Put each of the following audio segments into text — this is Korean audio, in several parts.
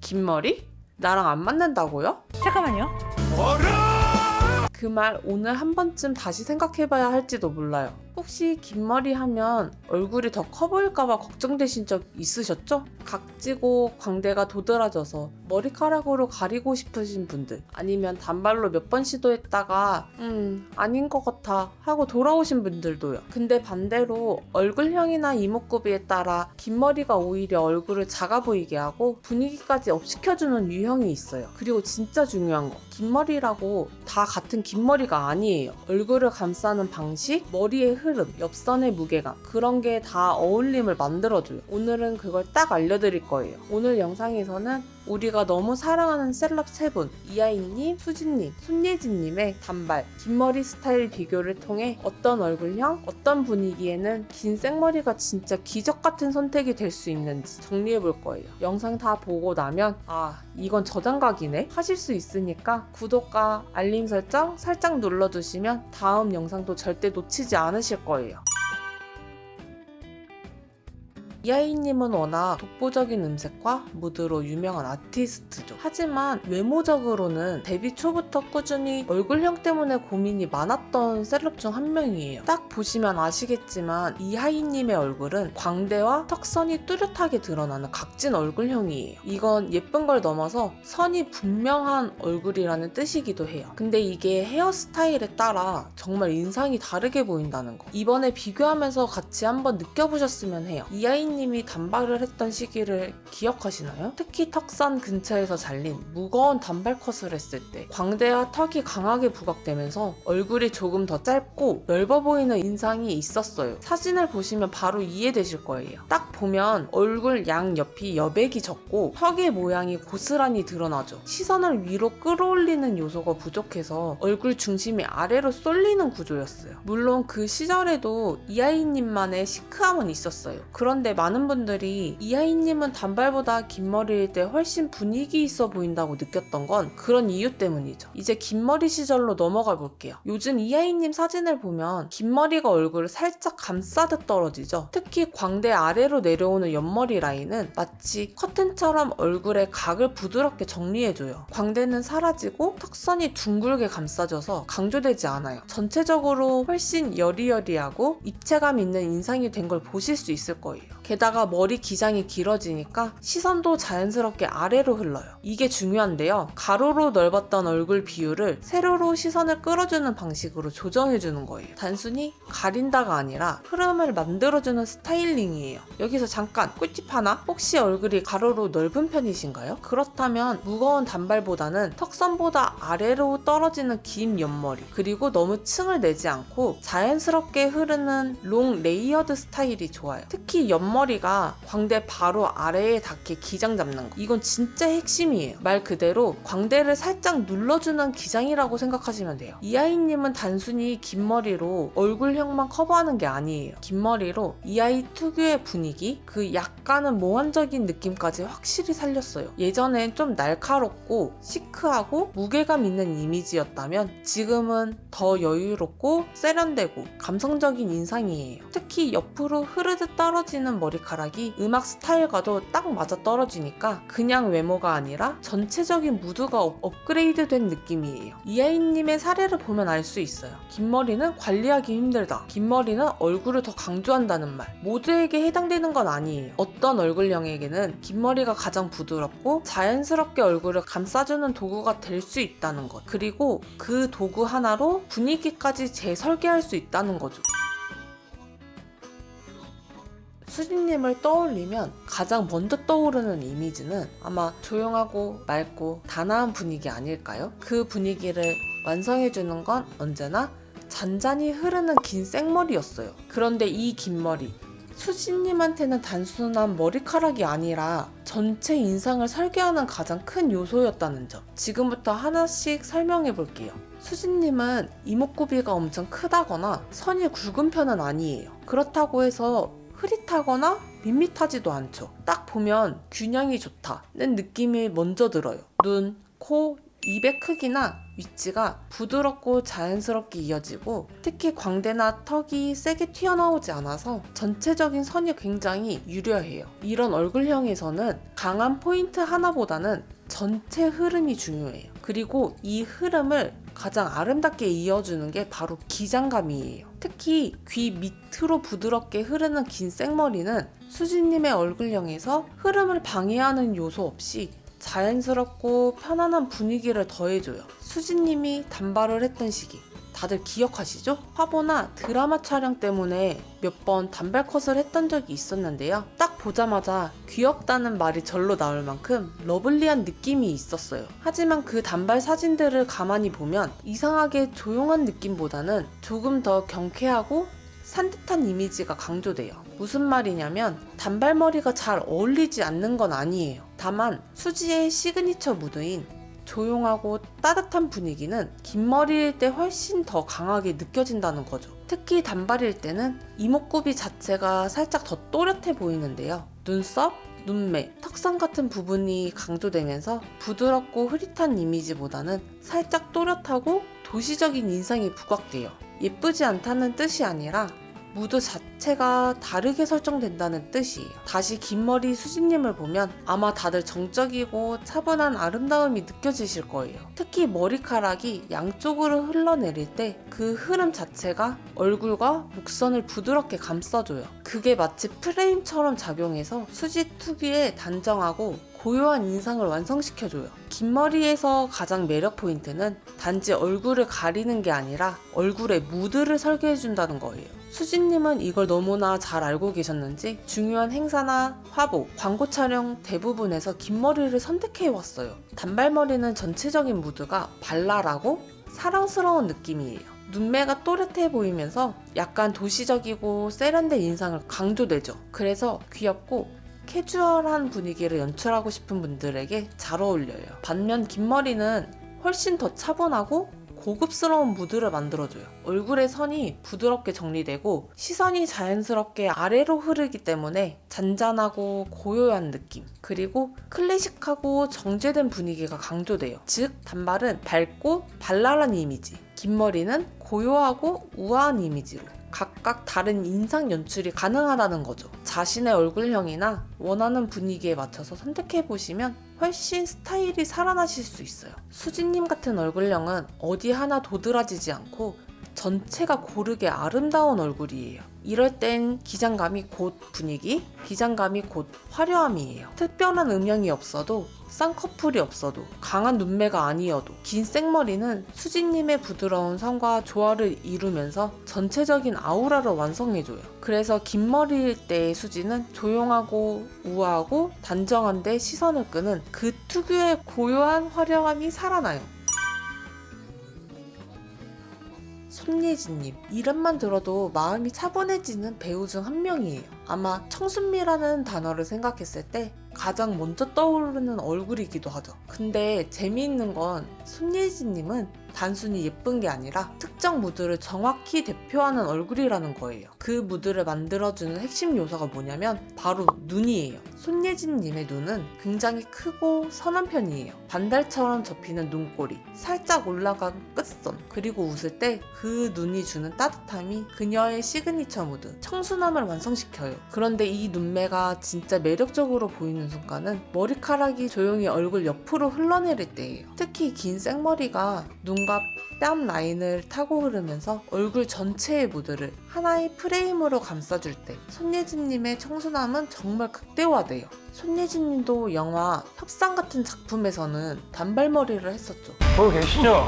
긴 머리? 나랑 안 맞는다고요? 잠깐만요. 그 말 오늘 한 번쯤 다시 생각해봐야 할지도 몰라요. 혹시 긴 머리 하면 얼굴이 더 커 보일까봐 걱정되신 적 있으셨죠? 각지고 광대가 도드라져서 머리카락으로 가리고 싶으신 분들, 아니면 단발로 몇 번 시도했다가 아닌 것 같아 하고 돌아오신 분들도요. 근데 반대로 얼굴형이나 이목구비에 따라 긴 머리가 오히려 얼굴을 작아 보이게 하고 분위기까지 업시켜주는 유형이 있어요. 그리고 진짜 중요한 거, 긴 머리라고 다 같은 긴 머리가 아니에요. 얼굴을 감싸는 방식, 머리의 흐름, 옆선의 무게감, 그런 게 다 어울림을 만들어줘요. 오늘은 그걸 딱 알려드릴 거예요. 오늘 영상에서는 우리가 너무 사랑하는 셀럽 3분, 이하이님, 수진님, 손예진님의 단발, 긴 머리 스타일 비교를 통해 어떤 얼굴형, 어떤 분위기에는 긴 생머리가 진짜 기적 같은 선택이 될 수 있는지 정리해볼 거예요. 영상 다 보고 나면 이건 저장각이네 하실 수 있으니까 구독과 알림 설정 살짝 눌러두시면 다음 영상도 절대 놓치지 않으실 거예요. 이하이님은 워낙 독보적인 음색과 무드로 유명한 아티스트죠. 하지만 외모적으로는 데뷔 초부터 꾸준히 얼굴형 때문에 고민이 많았던 셀럽 중 한 명이에요. 딱 보시면 아시겠지만 이하이님의 얼굴은 광대와 턱선이 뚜렷하게 드러나는 각진 얼굴형이에요. 이건 예쁜 걸 넘어서 선이 분명한 얼굴이라는 뜻이기도 해요. 근데 이게 헤어스타일에 따라 정말 인상이 다르게 보인다는 거. 이번에 비교하면서 같이 한번 느껴보셨으면 해요. 이하이님이 단발을 했던 시기를 기억하시나요? 특히 턱선 근처에서 잘린 무거운 단발 컷을 했을 때 광대와 턱이 강하게 부각되면서 얼굴이 조금 더 짧고 넓어 보이는 인상이 있었어요. 사진을 보시면 바로 이해되실 거예요. 딱 보면 얼굴 양옆이 여백이 적고 턱의 모양이 고스란히 드러나죠. 시선을 위로 끌어올리는 요소가 부족해서 얼굴 중심이 아래로 쏠리는 구조였어요. 물론 그 시절에도 이하이님만의 시크함은 있었어요. 그런데 많은 분들이 이하이님은 단발보다 긴 머리일 때 훨씬 분위기 있어 보인다고 느꼈던 건 그런 이유 때문이죠. 이제 긴 머리 시절로 넘어가 볼게요. 요즘 이하이님 사진을 보면 긴 머리가 얼굴을 살짝 감싸듯 떨어지죠. 특히 광대 아래로 내려오는 옆머리 라인은 마치 커튼처럼 얼굴의 각을 부드럽게 정리해줘요. 광대는 사라지고 턱선이 둥글게 감싸져서 강조되지 않아요. 전체적으로 훨씬 여리여리하고 입체감 있는 인상이 된 걸 보실 수 있을 거예요. 게다가 머리 기장이 길어지니까 시선도 자연스럽게 아래로 흘러요. 이게 중요한데요. 가로로 넓었던 얼굴 비율을 세로로 시선을 끌어주는 방식으로 조정해주는 거예요. 단순히 가린다가 아니라 흐름을 만들어주는 스타일링이에요. 여기서 잠깐 꿀팁 하나? 혹시 얼굴이 가로로 넓은 편이신가요? 그렇다면 무거운 단발보다는 턱선보다 아래로 떨어지는 긴 옆머리, 그리고 너무 층을 내지 않고 자연스럽게 흐르는 롱 레이어드 스타일이 좋아요. 특히 옆머리가 광대 바로 아래에 닿게 기장 잡는 거, 이건 진짜 핵심이에요. 말 그대로 광대를 살짝 눌러주는 기장이라고 생각하시면 돼요. 이하이님은 단순히 긴 머리로 얼굴형만 커버하는 게 아니에요. 긴 머리로 이하이 특유의 분위기, 그 약간은 몽환적인 느낌까지 확실히 살렸어요. 예전엔 좀 날카롭고 시크하고 무게감 있는 이미지였다면 지금은 더 여유롭고 세련되고 감성적인 인상이에요. 특히 옆으로 흐르듯 떨어지는 머리카락이 음악 스타일과도 딱 맞아 떨어지니까 그냥 외모가 아니라 전체적인 무드가 업그레이드 된 느낌이에요. 이하이님의 사례를 보면 알 수 있어요. 긴 머리는 관리하기 힘들다. 긴 머리는 얼굴을 더 강조한다는 말. 모두에게 해당되는 건 아니에요. 어떤 얼굴형에게는 긴 머리가 가장 부드럽고 자연스럽게 얼굴을 감싸주는 도구가 될 수 있다는 것. 그리고 그 도구 하나로 분위기까지 재설계할 수 있다는 거죠. 수진님을 떠올리면 가장 먼저 떠오르는 이미지는 아마 조용하고 맑고 단아한 분위기 아닐까요? 그 분위기를 완성해주는 건 언제나 잔잔히 흐르는 긴 생머리였어요. 그런데 이 긴 머리, 수진님한테는 단순한 머리카락이 아니라 전체 인상을 설계하는 가장 큰 요소였다는 점. 지금부터 하나씩 설명해 볼게요. 수진님은 이목구비가 엄청 크다거나 선이 굵은 편은 아니에요. 그렇다고 해서 흐릿하거나 밋밋하지도 않죠. 딱 보면 균형이 좋다는 느낌이 먼저 들어요. 눈, 코, 입의 크기나 위치가 부드럽고 자연스럽게 이어지고 특히 광대나 턱이 세게 튀어나오지 않아서 전체적인 선이 굉장히 유려해요. 이런 얼굴형에서는 강한 포인트 하나보다는 전체 흐름이 중요해요. 그리고 이 흐름을 가장 아름답게 이어주는 게 바로 기장감이에요. 특히 귀 밑으로 부드럽게 흐르는 긴 생머리는 수지님의 얼굴형에서 흐름을 방해하는 요소 없이 자연스럽고 편안한 분위기를 더해줘요. 수지님이 단발을 했던 시기 다들 기억하시죠? 화보나 드라마 촬영 때문에 몇 번 단발 컷을 했던 적이 있었는데요. 딱 보자마자 귀엽다는 말이 절로 나올 만큼 러블리한 느낌이 있었어요. 하지만 그 단발 사진들을 가만히 보면 이상하게 조용한 느낌보다는 조금 더 경쾌하고 산뜻한 이미지가 강조돼요. 무슨 말이냐면 단발머리가 잘 어울리지 않는 건 아니에요. 다만 수지의 시그니처 무드인 조용하고 따뜻한 분위기는 긴 머리일 때 훨씬 더 강하게 느껴진다는 거죠. 특히 단발일 때는 이목구비 자체가 살짝 더 또렷해 보이는데요. 눈썹, 눈매, 턱선 같은 부분이 강조되면서 부드럽고 흐릿한 이미지보다는 살짝 또렷하고 도시적인 인상이 부각돼요. 예쁘지 않다는 뜻이 아니라 무드 자체가 다르게 설정된다는 뜻이에요. 다시 긴 머리 수지님을 보면 아마 다들 정적이고 차분한 아름다움이 느껴지실 거예요. 특히 머리카락이 양쪽으로 흘러내릴 때 그 흐름 자체가 얼굴과 목선을 부드럽게 감싸줘요. 그게 마치 프레임처럼 작용해서 수지 특유의 단정하고 고요한 인상을 완성시켜줘요. 긴 머리에서 가장 매력 포인트는 단지 얼굴을 가리는 게 아니라 얼굴에 무드를 설계해준다는 거예요. 수지님은 이걸 너무나 잘 알고 계셨는지 중요한 행사나 화보, 광고 촬영 대부분에서 긴 머리를 선택해왔어요. 단발머리는 전체적인 무드가 발랄하고 사랑스러운 느낌이에요. 눈매가 또렷해 보이면서 약간 도시적이고 세련된 인상을 강조되죠. 그래서 귀엽고 캐주얼한 분위기를 연출하고 싶은 분들에게 잘 어울려요. 반면 긴 머리는 훨씬 더 차분하고 고급스러운 무드를 만들어줘요. 얼굴의 선이 부드럽게 정리되고 시선이 자연스럽게 아래로 흐르기 때문에 잔잔하고 고요한 느낌, 그리고 클래식하고 정제된 분위기가 강조돼요. 즉 단발은 밝고 발랄한 이미지, 긴 머리는 고요하고 우아한 이미지로 각각 다른 인상 연출이 가능하다는 거죠. 자신의 얼굴형이나 원하는 분위기에 맞춰서 선택해보시면 훨씬 스타일이 살아나실 수 있어요. 수지님 같은 얼굴형은 어디 하나 도드라지지 않고 전체가 고르게 아름다운 얼굴이에요. 이럴 땐 기장감이 곧 분위기, 기장감이 곧 화려함이에요. 특별한 음영이 없어도, 쌍꺼풀이 없어도, 강한 눈매가 아니어도 긴 생머리는 수지님의 부드러운 선과 조화를 이루면서 전체적인 아우라를 완성해줘요. 그래서 긴 머리일 때의 수지는 조용하고 우아하고 단정한데 시선을 끄는 그 특유의 고요한 화려함이 살아나요. 손예진님, 이름만 들어도 마음이 차분해지는 배우 중 한 명이에요. 아마 청순미라는 단어를 생각했을 때 가장 먼저 떠오르는 얼굴이기도 하죠. 근데 재미있는 건 손예진님은 단순히 예쁜 게 아니라 특정 무드를 정확히 대표하는 얼굴이라는 거예요. 그 무드를 만들어주는 핵심 요소가 뭐냐면 바로 눈이에요. 손예진님의 눈은 굉장히 크고 선한 편이에요. 반달처럼 접히는 눈꼬리, 살짝 올라간 끝선, 그리고 웃을 때 그 눈이 주는 따뜻함이 그녀의 시그니처 무드, 청순함을 완성시켜요. 그런데 이 눈매가 진짜 매력적으로 보이는 순간은 머리카락이 조용히 얼굴 옆으로 흘러내릴 때예요. 특히 긴 생머리가 눈과 뺨 라인을 타고 흐르면서 얼굴 전체의 무드를 하나의 프레임으로 감싸줄 때 손예진님의 청순함은 정말 극대화돼요. 손예진님도 영화 협상 같은 작품에서는 단발머리를 했었죠. 보고 계시죠?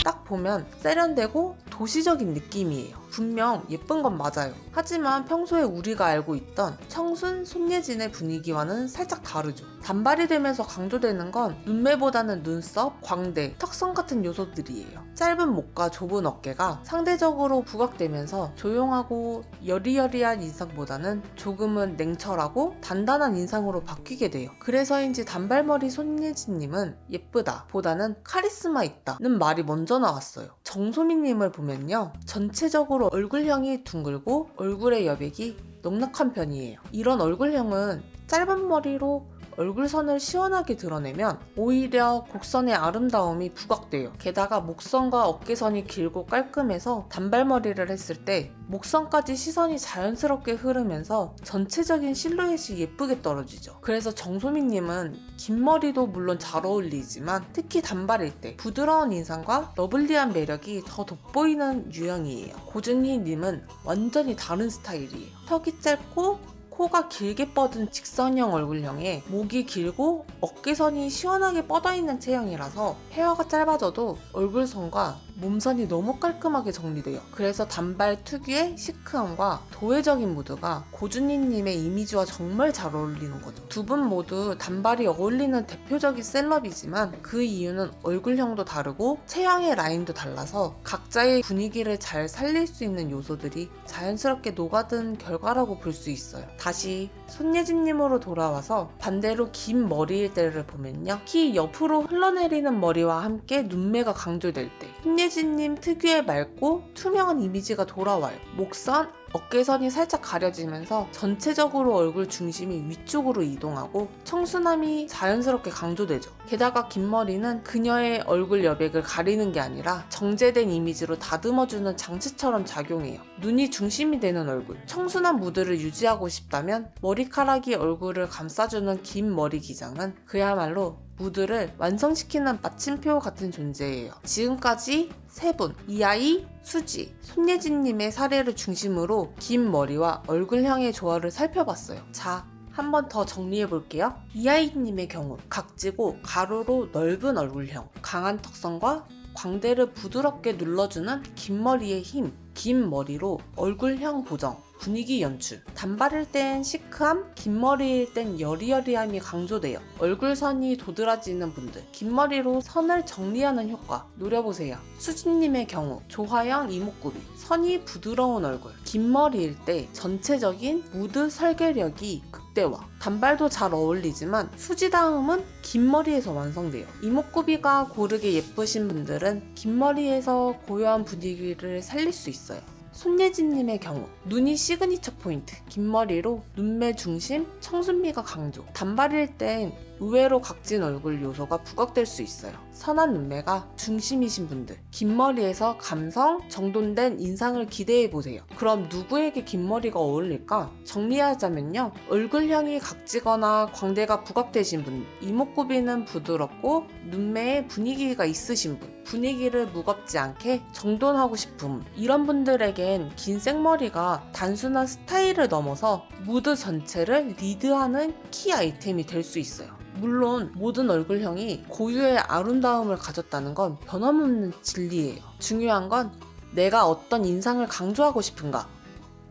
딱 보면 세련되고 도시적인 느낌이에요. 분명 예쁜 건 맞아요. 하지만 평소에 우리가 알고 있던 청순 손예진의 분위기와는 살짝 다르죠. 단발이 되면서 강조되는 건 눈매보다는 눈썹, 광대, 턱선 같은 요소들이에요. 짧은 목과 좁은 어깨가 상대적으로 부각되면서 조용하고 여리여리한 인상보다는 조금은 냉철하고 단단한 인상으로 바뀌게 돼요. 그래서인지 단발머리 손예진님은 예쁘다 보다는 카리스마 있다는 말이 먼저 나왔어요. 정소민님을 보면요, 전체적으로 얼굴형이 둥글고 얼굴의 여백이 넉넉한 편이에요. 이런 얼굴형은 짧은 머리로 얼굴선을 시원하게 드러내면 오히려 곡선의 아름다움이 부각돼요. 게다가 목선과 어깨선이 길고 깔끔해서 단발머리를 했을 때 목선까지 시선이 자연스럽게 흐르면서 전체적인 실루엣이 예쁘게 떨어지죠. 그래서 정소민님은 긴 머리도 물론 잘 어울리지만 특히 단발일 때 부드러운 인상과 러블리한 매력이 더 돋보이는 유형이에요. 고준희님은 완전히 다른 스타일이에요. 턱이 짧고 코가 길게 뻗은 직선형 얼굴형에 목이 길고 어깨선이 시원하게 뻗어있는 체형이라서 헤어가 짧아져도 얼굴선과 몸선이 너무 깔끔하게 정리돼요. 그래서 단발 특유의 시크함과 도회적인 무드가 고준희님의 이미지와 정말 잘 어울리는 거죠. 두 분 모두 단발이 어울리는 대표적인 셀럽이지만 그 이유는 얼굴형도 다르고 체형의 라인도 달라서 각자의 분위기를 잘 살릴 수 있는 요소들이 자연스럽게 녹아든 결과라고 볼 수 있어요. 다시 손예진님으로 돌아와서 반대로 긴 머리일 때를 보면요. 키 옆으로 흘러내리는 머리와 함께 눈매가 강조될 때 손예진님 특유의 맑고 투명한 이미지가 돌아와요. 목선, 어깨선이 살짝 가려지면서 전체적으로 얼굴 중심이 위쪽으로 이동하고 청순함이 자연스럽게 강조되죠. 게다가 긴 머리는 그녀의 얼굴 여백을 가리는 게 아니라 정제된 이미지로 다듬어주는 장치처럼 작용해요. 눈이 중심이 되는 얼굴, 청순한 무드를 유지하고 싶다면 머리카락이 얼굴을 감싸주는 긴 머리 기장은 그야말로 무드를 완성시키는 마침표 같은 존재예요. 지금까지 세 분, 이하이, 수지, 손예진님의 사례를 중심으로 긴 머리와 얼굴형의 조화를 살펴봤어요. 자, 한 번 더 정리해볼게요. 이하이님의 경우 각지고 가로로 넓은 얼굴형, 강한 턱선과 광대를 부드럽게 눌러주는 긴 머리의 힘, 긴 머리로 얼굴형 보정, 분위기 연출. 단발일 땐 시크함, 긴 머리일 땐 여리여리함이 강조돼요. 얼굴선이 도드라지는 분들, 긴 머리로 선을 정리하는 효과 노려보세요. 수진님의 경우 조화형 이목구비, 선이 부드러운 얼굴, 긴 머리일 때 전체적인 무드 설계력이 극대화. 단발도 잘 어울리지만 수지 다음은 긴 머리에서 완성돼요. 이목구비가 고르게 예쁘신 분들은 긴 머리에서 고요한 분위기를 살릴 수 있어요. 손예진님의 경우 눈이 시그니처 포인트, 긴 머리로 눈매 중심, 청순미가 강조. 단발일 땐 의외로 각진 얼굴 요소가 부각될 수 있어요. 선한 눈매가 중심이신 분들, 긴 머리에서 감성, 정돈된 인상을 기대해보세요. 그럼 누구에게 긴 머리가 어울릴까? 정리하자면요. 얼굴형이 각지거나 광대가 부각되신 분, 이목구비는 부드럽고 눈매에 분위기가 있으신 분, 분위기를 무겁지 않게 정돈하고 싶은 이런 분들에겐 긴 생머리가 단순한 스타일을 넘어서 무드 전체를 리드하는 키 아이템이 될 수 있어요. 물론 모든 얼굴형이 고유의 아름다움을 가졌다는 건 변함없는 진리예요. 중요한 건 내가 어떤 인상을 강조하고 싶은가.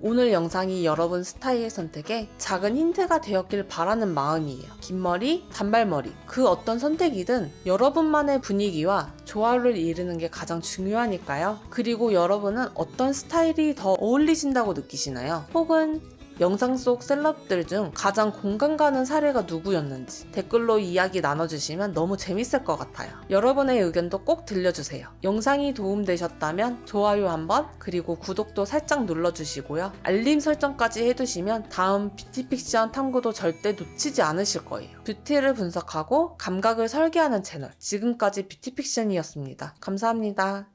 오늘 영상이 여러분 스타일 선택에 작은 힌트가 되었길 바라는 마음이에요. 긴 머리, 단발머리, 그 어떤 선택이든 여러분만의 분위기와 조화를 이루는 게 가장 중요하니까요. 그리고 여러분은 어떤 스타일이 더 어울리신다고 느끼시나요? 혹은 영상 속 셀럽들 중 가장 공감 가는 사례가 누구였는지 댓글로 이야기 나눠주시면 너무 재밌을 것 같아요. 여러분의 의견도 꼭 들려주세요. 영상이 도움되셨다면 좋아요 한번, 그리고 구독도 살짝 눌러주시고요. 알림 설정까지 해두시면 다음 뷰티픽션 탐구도 절대 놓치지 않으실 거예요. 뷰티를 분석하고 감각을 설계하는 채널, 지금까지 뷰티픽션이었습니다. 감사합니다.